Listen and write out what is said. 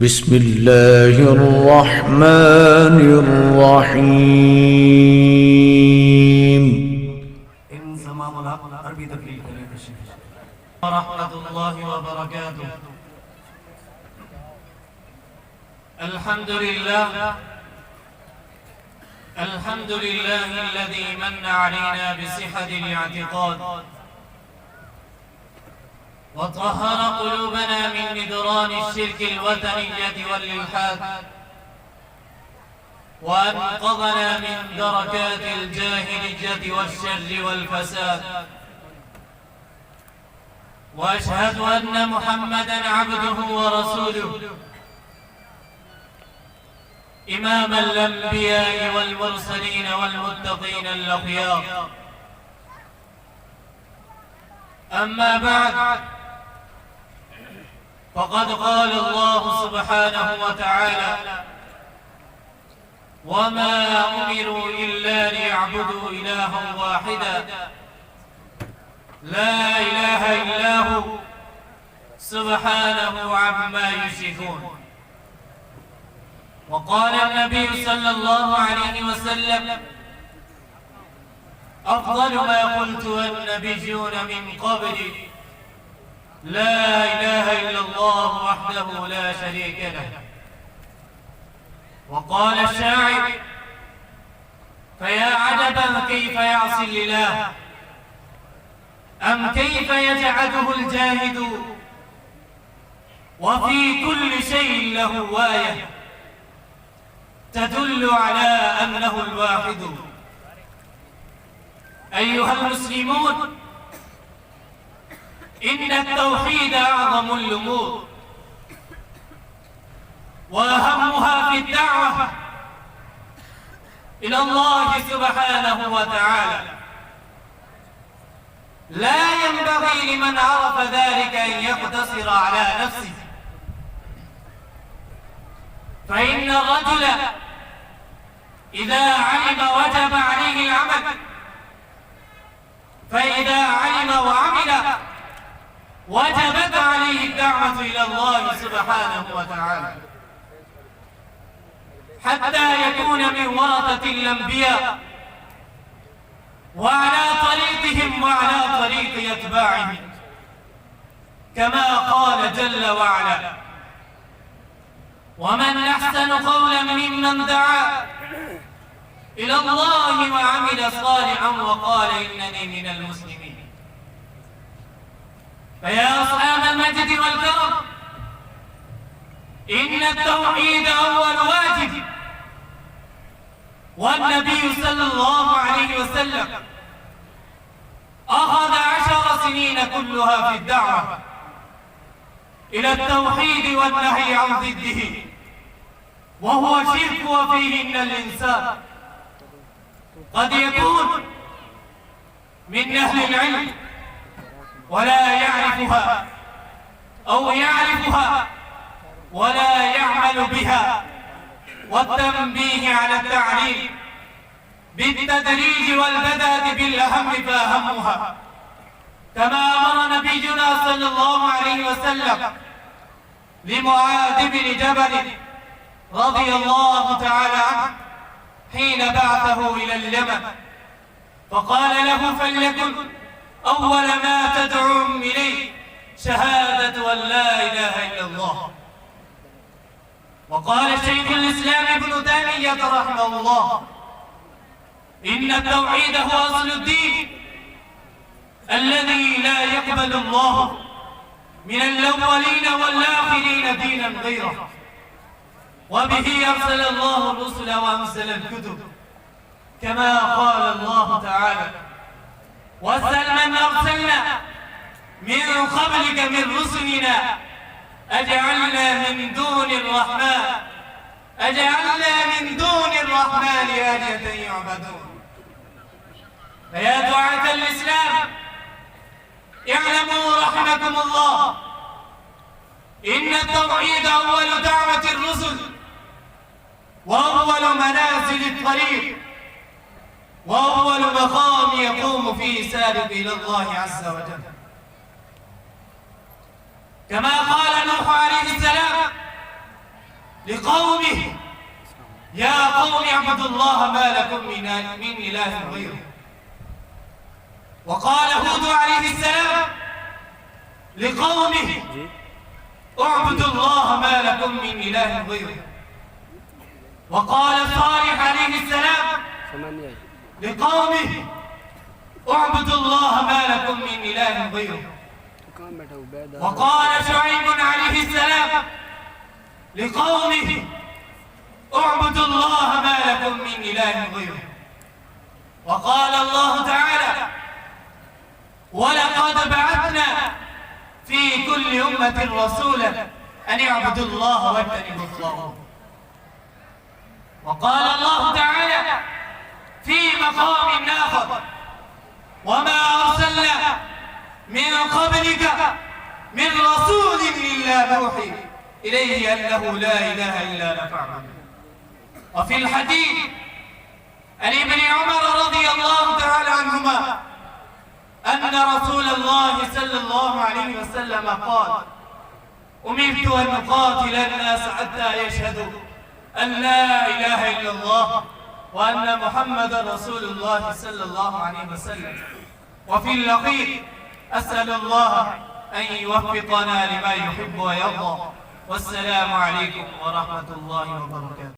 بسم الله الرحمن الرحيم. ورحمة الله وبركاته. الحمد لله الذي من علينا بصحة الاعتقاد وطهر قلوبنا من ندران الشرك الوثنية والإلحاد وأنقذنا من دركات الجاهلية والشر والفساد، وأشهد أن محمدًا عبده ورسوله إمام الأنبياء والمرسلين والمتقين الأخيار. أما بعد، فقد قال الله سبحانه وتعالى: وما أمروا إلا ليعبدوا إلها واحدا لا إله إلا هو سبحانه عما يشركون. وقال النبي صلى الله عليه وسلم: أفضل ما قلت النبيون من قبلي لا إله إلا الله وحده لا شريك له. وقال الشاعر: فيا عجبا كيف يعصي الإله، أم كيف يجعله الجاهد وفي كل شيء له واية تدل على أنه الواحد. أيها المسلمون، إن التوحيد أعظم الأمور وأهمها في الدعوة إلى الله سبحانه وتعالى. لا ينبغي لمن عرف ذلك أن يقتصر على نفسه، فإن الرجل إذا علم وجب عليه العمل، فإذا علم وعمل وجبت عليه الدعوة إلى الله سبحانه وتعالى، حتى يكون من ورثة الأنبياء وعلى طريقهم وعلى طريق أتباعهم، كما قال جل وعلا: ومن أحسن قولا ممن دعا إلى الله وعمل صالحا وقال إنني من المسلمين. فيا أصحاب المجد والكرم، إن التوحيد أول واجب، والنبي صلى الله عليه وسلم أخذ 10 سنين كلها في الدعوة إلى التوحيد والنهي عن ضده، وهو شرك وفيه إن الإنسان قد يكون من أهل العلم ولا يعرفها، أو يعرفها ولا يعمل بها، والتنبيه على التعليم بالتدريج والبدء بالأهم فأهمها، كما أمر نبينا صلى الله عليه وسلم لمعاذ بن جبل رضي الله تعالى عنه حين بعثه إلى اليمن، فقال له: فليكن أول ما تدعوهم إليه شهادة أن لا إله إلا الله. وقال شيخ الإسلام ابن تيمية رحمه الله: إن التوحيد هو أصل الدين الذي لا يقبل الله من الأولين والآخرين دينا غيره، وبه أرسل الله الرسل وأنزل الكتب، كما قال الله تعالى: واسأل من أرسلنا من قبلك من رسلنا أجعلنا من دون الرحمن آلهة يعبدون. فيا دعاة الإسلام، اعلموا رحمكم الله إن التوحيد أول دعوة الرسل وأول منازل الطريق وأول مقام يقوم فيه سالك إلى الله عز وجل. كما قال نوح عليه السلام: لقومه: يا قوم اعبدوا الله ما لكم من إله غيره. وقال هود عليه السلام لقومه: اعبدوا الله ما لكم من إله غيره. وقال صالح عليه السلام لقومه: اعبدوا الله ما لكم من إله غيره. وقال شعيب عليه السلام لقومه: اعبدوا الله ما لكم من إله غيره. وقال الله تعالى: ولقد بعثنا في كل أمة رسولا أن اعبدوا الله واجتنبوا الطاغوت. وقال الله تعالى في مقام آخر: وما أرسلنا من قبلك من رسول إلا نوحي إليه أنه لا إله إلا أنا فاعبدون. وفي الحديث عن ابن عمر رضي الله تعالى عنهما أن رسول الله صلى الله عليه وسلم قال: أمرت أن أقاتل الناس حتى يشهدوا أن لا إله إلا الله وأن محمد رسول الله صلى الله عليه وسلم. وفي اللقيط: أسأل الله أن يوفقنا لما يحب ويرضى. والسلام عليكم ورحمة الله وبركاته.